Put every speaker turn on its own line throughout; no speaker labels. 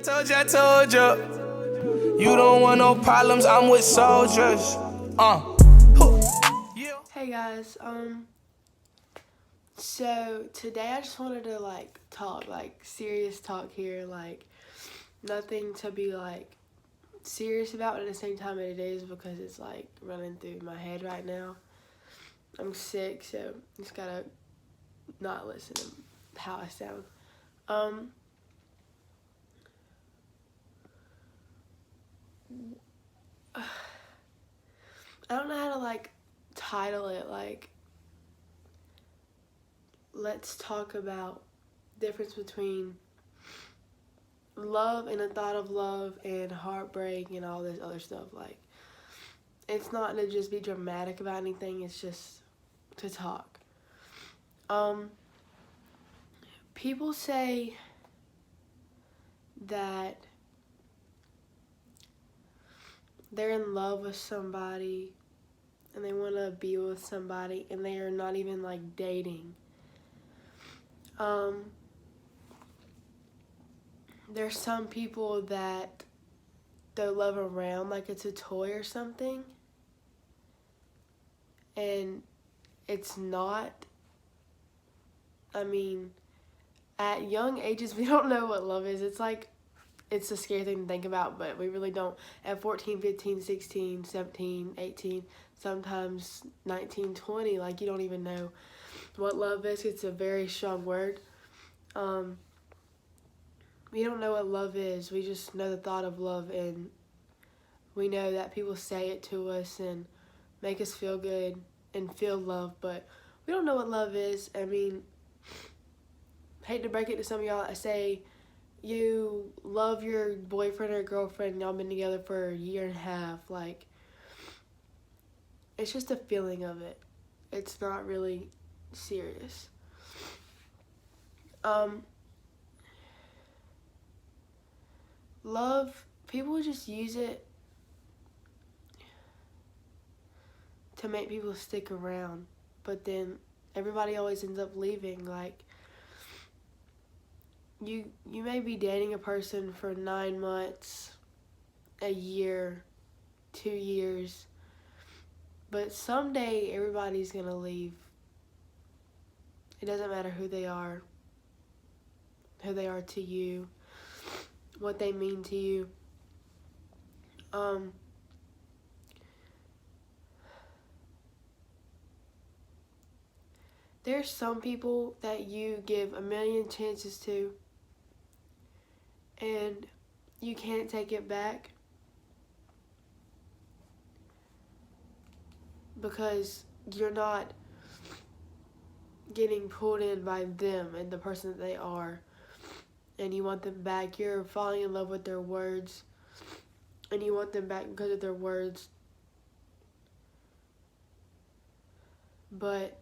I told you. You don't want no problems, I'm with soldiers.
Hey guys, so today I just wanted to talk, serious talk here, nothing to be serious about, but at the same time it is because it's running through my head right now. I'm sick, so just gotta not listen to how I sound. I don't know how to title it, let's talk about difference between love and the thought of love and heartbreak and all this other stuff. It's not to just be dramatic about anything, it's just to talk. People say that they're in love with somebody and they want to be with somebody and they are not even dating. There's some people that they'll love around like it's a toy or something, and it's not. I mean, at young ages, we don't know what love is. It's a scary thing to think about, but we really don't. At 14, 15, 16, 17, 18, sometimes 19, 20, you don't even know what love is. It's a very strong word. We don't know what love is. We just know the thought of love, and we know that people say it to us and make us feel good and feel love, but we don't know what love is. I mean, hate to break it to some of y'all that say you love your boyfriend or girlfriend and y'all been together for a year and a half. It's just a feeling of it. It's not really serious. Love, people just use it to make people stick around, but then everybody always ends up leaving. You may be dating a person for 9 months, a year, 2 years, but someday everybody's gonna leave. It doesn't matter who they are to you, what they mean to you. There's some people that you give a million chances to and you can't take it back because you're not getting pulled in by them and the person that they are, and you want them back. You're falling in love with their words and you want them back because of their words, but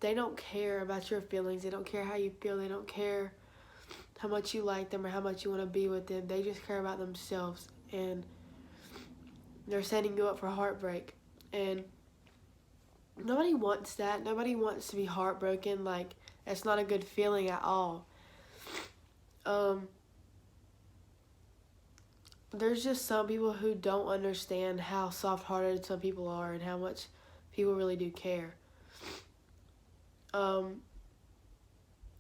they don't care about your feelings. They don't care how you feel. They don't care how much you like them or how much you want to be with them. They just care about themselves, and they're setting you up for heartbreak. And nobody wants that. Nobody wants to be heartbroken. It's not a good feeling at all. There's just some people who don't understand how soft-hearted some people are and how much people really do care.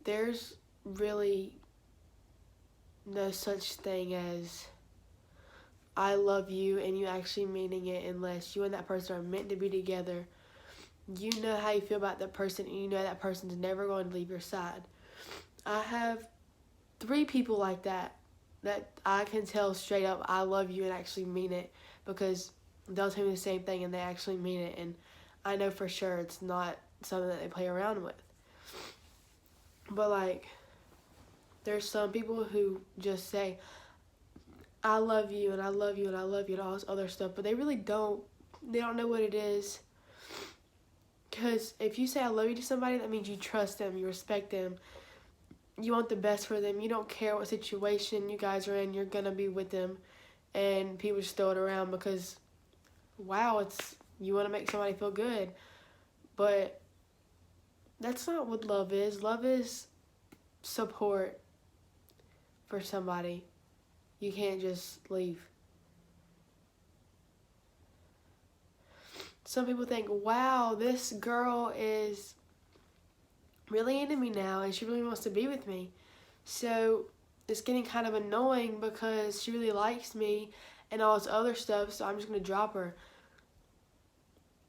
There's really no such thing as I love you and you actually meaning it, unless you and that person are meant to be together. You know how you feel about that person, and you know that person's never going to leave your side. I have 3 people like that I can tell straight up I love you and actually mean it, because they'll tell me the same thing and they actually mean it, and I know for sure it's not something that they play around with. But there's some people who just say I love you and I love you and I love you and all this other stuff, but they really don't. They don't know what it is. Because if you say I love you to somebody, that means you trust them, you respect them, you want the best for them, you don't care what situation you guys are in, you're going to be with them, and people just throw it around because, wow, you want to make somebody feel good. But that's not what love is. Love is support for somebody. You can't just leave. Some people think, wow, this girl is really into me now and she really wants to be with me. So it's getting kind of annoying because she really likes me and all this other stuff, so I'm just going to drop her.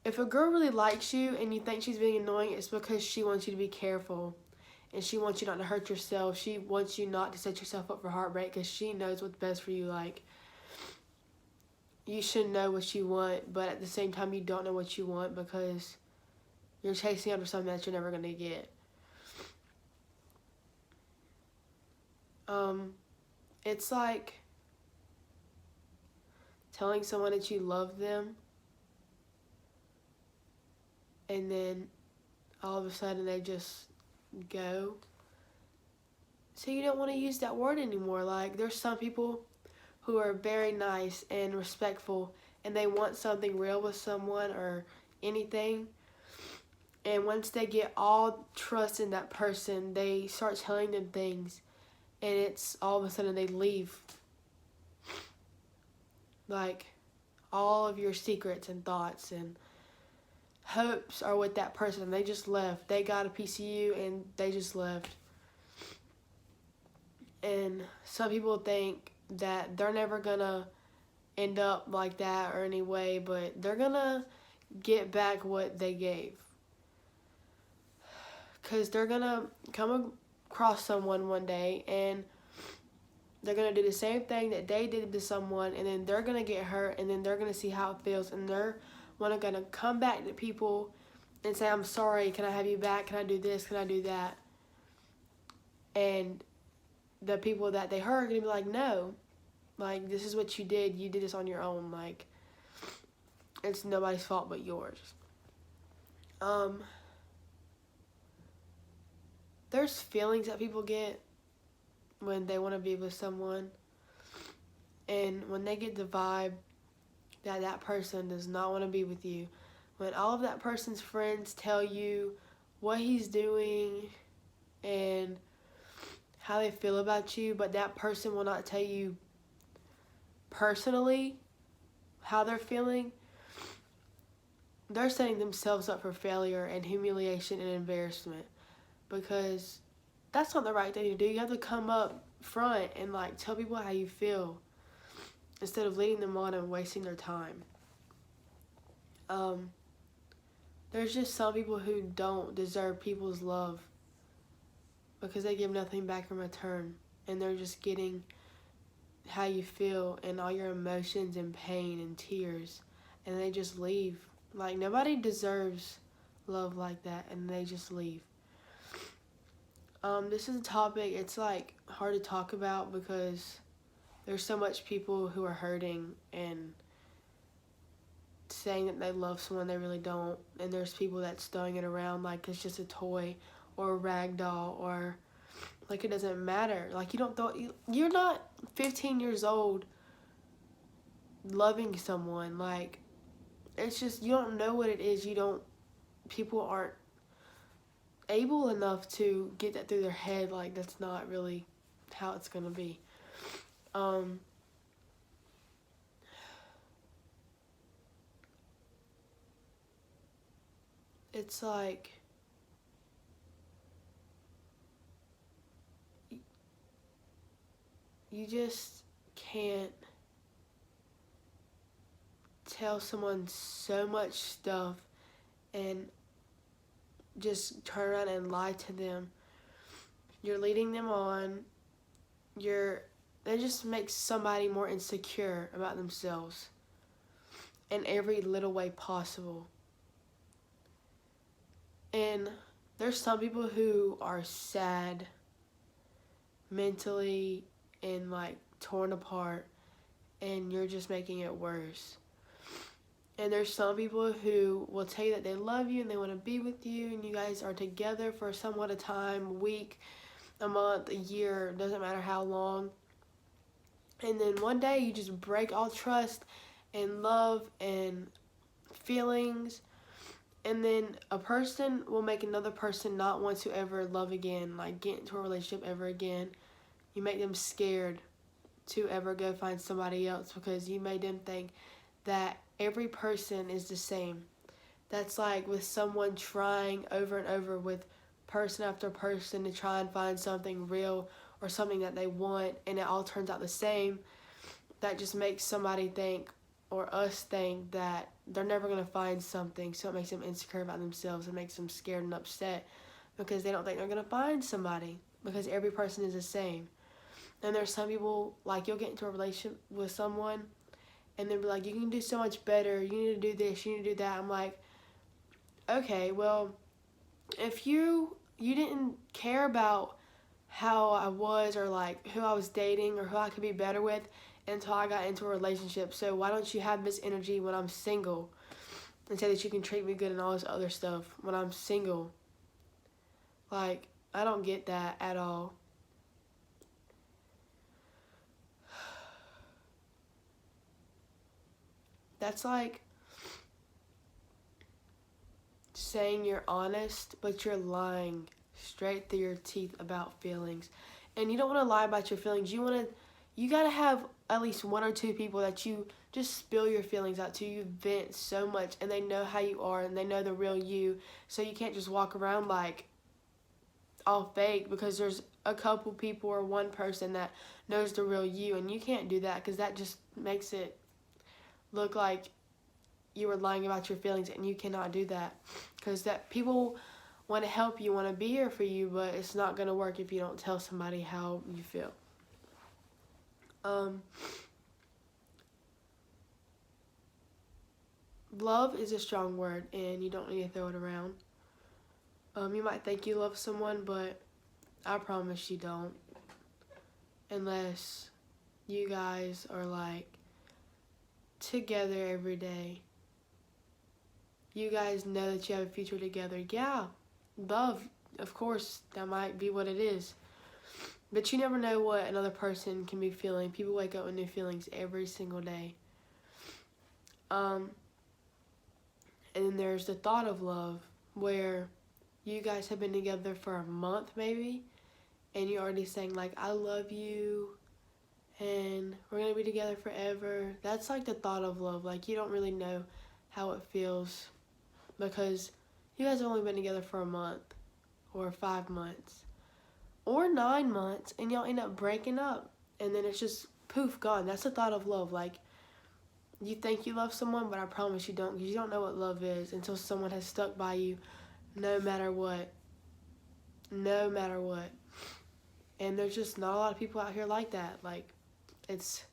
If a girl really likes you and you think she's being annoying, it's because she wants you to be careful. And she wants you not to hurt yourself. She wants you not to set yourself up for heartbreak because she knows what's best for you. Like, you should know what you want, but at the same time, you don't know what you want because you're chasing after something that you're never going to get. It's like telling someone that you love them and then all of a sudden they just go. So you don't want to use that word anymore. Like, there's some people who are very nice and respectful and they want something real with someone or anything. And once they get all trust in that person, they start telling them things and it's all of a sudden they leave. Like, all of your secrets and thoughts and hopes are with that person. They just left. They got a piece of you and they just left. And some people think that they're never gonna end up like that or anyway, but they're gonna get back what they gave. Because they're gonna come across someone one day and they're gonna do the same thing that they did to someone, and then they're gonna get hurt, and then they're gonna see how it feels, and they're gonna come back to people and say, I'm sorry, can I have you back? Can I do this? Can I do that? And the people that they hurt are gonna be like, no, like, this is what you did. You did this on your own. Like, it's nobody's fault but yours. There's feelings that people get when they want to be with someone, and when they get the vibe that that person does not want to be with you, when all of that person's friends tell you what he's doing and how they feel about you, but that person will not tell you personally how they're feeling, they're setting themselves up for failure and humiliation and embarrassment, because that's not the right thing to do. You have to come up front and like tell people how you feel instead of leading them on and wasting their time. There's just some people who don't deserve people's love because they give nothing back in return, and they're just getting how you feel and all your emotions and pain and tears, and they just leave. Like, nobody deserves love like that, and they just leave. This is a topic, it's like hard to talk about because there's so much people who are hurting and saying that they love someone they really don't, and there's people that's throwing it around like it's just a toy or a rag doll, or like it doesn't matter. Like, you're not 15 years old loving someone. Like, it's just, you don't know what it is. People aren't able enough to get that through their head. Like, that's not really how it's gonna be. It's like, you just can't tell someone so much stuff and just turn around and lie to them. You're leading them on. That just makes somebody more insecure about themselves in every little way possible. And there's some people who are sad mentally and like torn apart, and you're just making it worse. And there's some people who will tell you that they love you and they want to be with you, and you guys are together for somewhat a time, a week, a month, a year, doesn't matter how long. And then one day you just break all trust and love and feelings, and then a person will make another person not want to ever love again, like get into a relationship ever again. You make them scared to ever go find somebody else because you made them think that every person is the same. That's like with someone trying over and over with person after person to try and find something real or something that they want, and it all turns out the same. That just makes somebody think, or us think, that they're never going to find something, so it makes them insecure about themselves. It makes them scared and upset because they don't think they're going to find somebody because every person is the same. And there's some people, like, you'll get into a relationship with someone and they'll be like, you can do so much better, you need to do this, you need to do that. I'm like, okay, well, if you didn't care about how I was or like who I was dating or who I could be better with until I got into a relationship, so why don't you have this energy when I'm single and say that you can treat me good and all this other stuff when I'm single? Like, I don't get that at all. That's like saying you're honest, but you're lying straight through your teeth about feelings. And you don't want to lie about your feelings. You gotta have at least one or two people that you just spill your feelings out to. You vent so much, and they know how you are, and they know the real you. So you can't just walk around like all fake, because there's a couple people or one person that knows the real you, and you can't do that because that just makes it look like you were lying about your feelings, and you cannot do that because that people want to help you, want to be here for you, but it's not going to work if you don't tell somebody how you feel. Love is a strong word, and you don't need to throw it around. You might think you love someone, but I promise you don't, unless you guys are like together every day. You guys know that you have a future together. Yeah, love, of course, that might be what it is. But you never know what another person can be feeling. People wake up with new feelings every single day. And then there's the thought of love, where you guys have been together for a month maybe, and you're already saying like, I love you, and we're going to be together forever. That's like the thought of love. Like, you don't really know how it feels because you guys have only been together for a month or 5 months or 9 months, and y'all end up breaking up, and then it's just poof, gone. That's the thought of love. Like, you think you love someone, but I promise you don't, because you don't know what love is until someone has stuck by you no matter what. No matter what. And there's just not a lot of people out here like that. Like, it's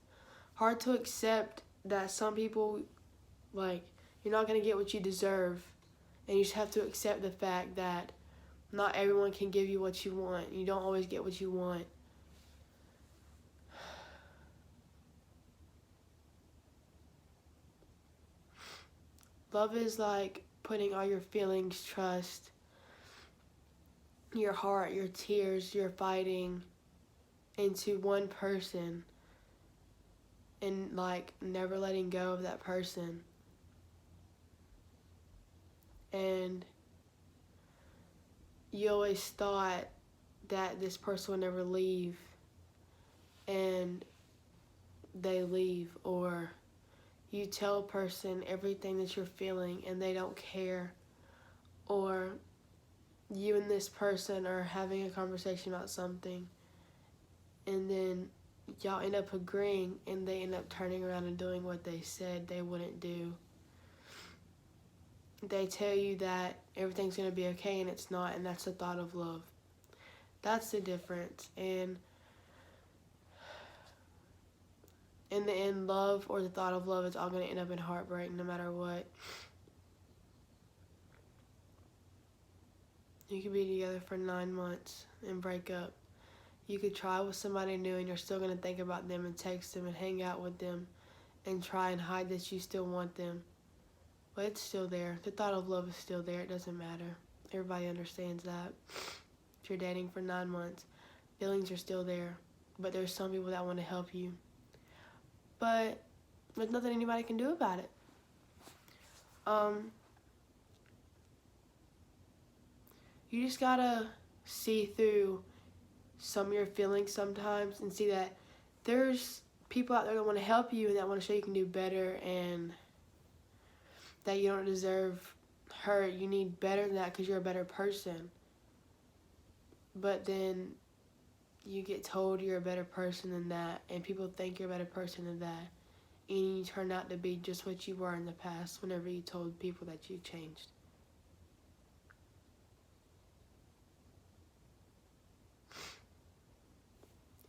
hard to accept that some people, like, you're not going to get what you deserve, and you just have to accept the fact that not everyone can give you what you want. You don't always get what you want. Love is like putting all your feelings, trust, your heart, your tears, your fighting into one person and like never letting go of that person. And you always thought that this person would never leave, and they leave, or you tell a person everything that you're feeling and they don't care, or you and this person are having a conversation about something and then y'all end up agreeing and they end up turning around and doing what they said they wouldn't do. They tell you that everything's going to be okay and it's not, and that's the thought of love. That's the difference. And in the end, love or the thought of love is all going to end up in heartbreak no matter what. You could be together for 9 months and break up. You could try with somebody new and you're still going to think about them and text them and hang out with them and try and hide that you still want them. But it's still there. The thought of love is still there. It doesn't matter. Everybody understands that. If you're dating for 9 months, feelings are still there. But there's some people that want to help you. But there's nothing anybody can do about it. You just gotta see through some of your feelings sometimes and see that there's people out there that want to help you and that want to show you can do better and that you don't deserve hurt. You need better than that because you're a better person. But then you get told you're a better person than that, and people think you're a better person than that, and you turn out to be just what you were in the past whenever you told people that you changed.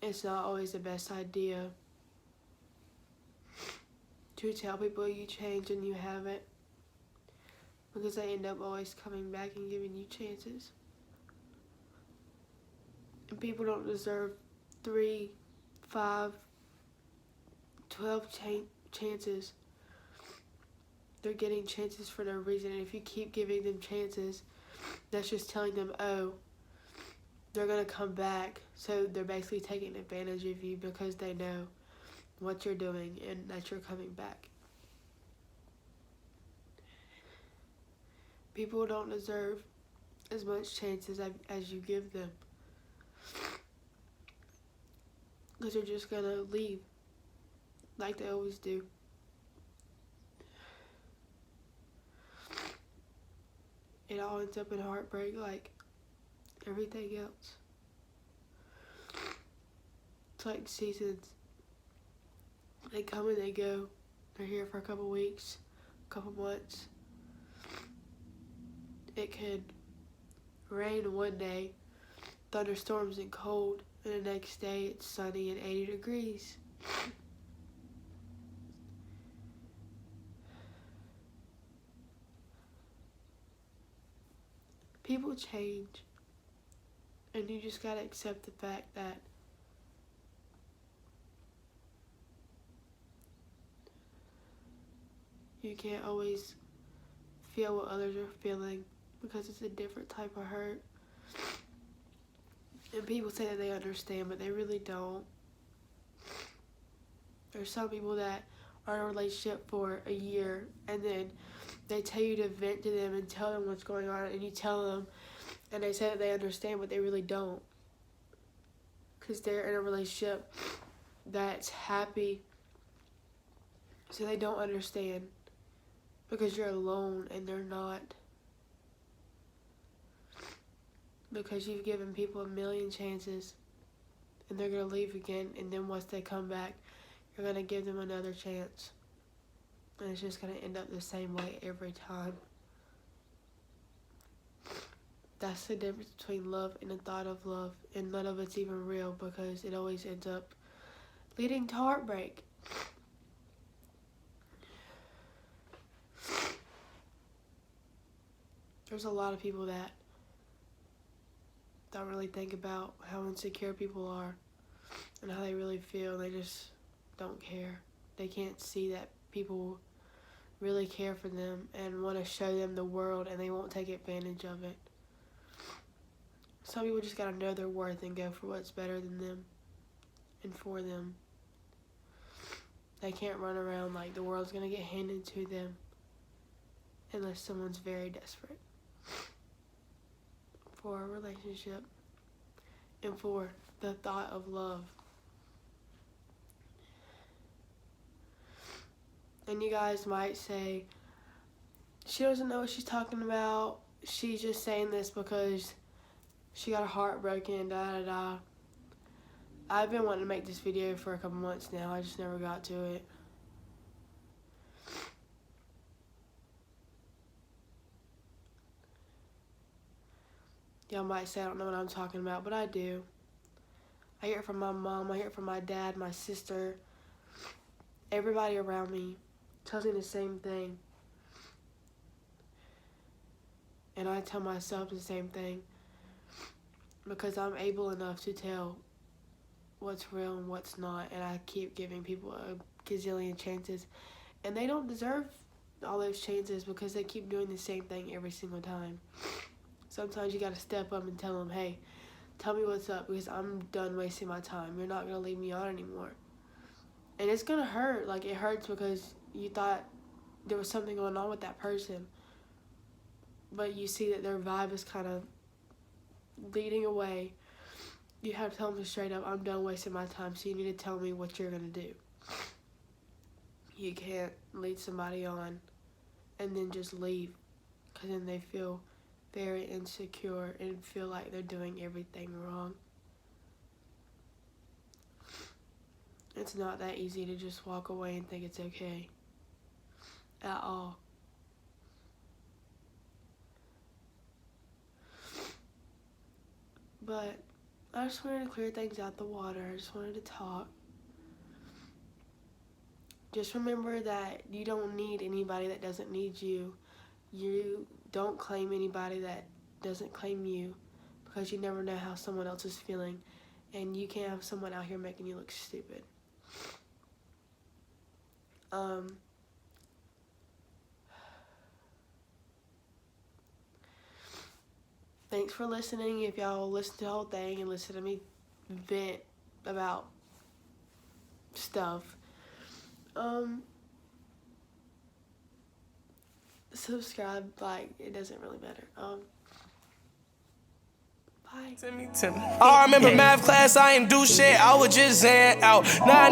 It's not always the best idea to tell people you changed and you haven't, because they end up always coming back and giving you chances. And people don't deserve 3, 5, 12 chances. They're getting chances for no reason, and if you keep giving them chances, that's just telling them, oh, they're going to come back. So they're basically taking advantage of you because they know what you're doing and that you're coming back. People don't deserve as much chances as you give them, because they're just going to leave like they always do. It all ends up in heartbreak like everything else. It's like seasons. They come and they go. They're here for a couple weeks, a couple months. It could rain one day, thunderstorms and cold, and the next day it's sunny and 80 degrees. People change, and you just gotta accept the fact that you can't always feel what others are feeling because it's a different type of hurt. And people say that they understand, but they really don't. There's some people that are in a relationship for a year, and then they tell you to vent to them and tell them what's going on, and you tell them, and they say that they understand, but they really don't. Because they're in a relationship that's happy, so they don't understand. Because you're alone and they're not. Because you've given people a million chances and they're going to leave again, and then once they come back, you're going to give them another chance. And it's just going to end up the same way every time. That's the difference between love and the thought of love, and none of it's even real because it always ends up leading to heartbreak. There's a lot of people that don't really think about how insecure people are and how they really feel. They just don't care. They can't see that people really care for them and want to show them the world, and they won't take advantage of it. Some people just gotta know their worth and go for what's better than them and for them. They can't run around like the world's gonna get handed to them unless someone's very desperate for a relationship and for the thought of love. And you guys might say, she doesn't know what she's talking about. She's just saying this because she got her heart broken, da-da-da. I've been wanting to make this video for a couple months now. I just never got to it. Y'all might say I don't know what I'm talking about, but I do. I hear it from my mom, I hear it from my dad, my sister. Everybody around me tells me the same thing. And I tell myself the same thing because I'm able enough to tell what's real and what's not, and I keep giving people a gazillion chances, and they don't deserve all those chances because they keep doing the same thing every single time. Sometimes you gotta step up and tell them, hey, tell me what's up because I'm done wasting my time. You're not gonna leave me on anymore. And it's gonna hurt. Like, it hurts because you thought there was something going on with that person, but you see that their vibe is kind of leading away, you have to tell them straight up, I'm done wasting my time, so you need to tell me what you're going to do. You can't lead somebody on and then just leave, because then they feel very insecure and feel like they're doing everything wrong. It's not that easy to just walk away and think it's okay at all. But I just wanted to clear things out the water. I just wanted to talk. Just remember that you don't need anybody that doesn't need you. You don't claim anybody that doesn't claim you, because you never know how someone else is feeling, and you can't have someone out here making you look stupid. Thanks for listening. If y'all listen to the whole thing and listen to me vent about stuff, subscribe, like, it doesn't really matter. Bye.
I remember math class, I ain't do shit, I was just zan out. Now I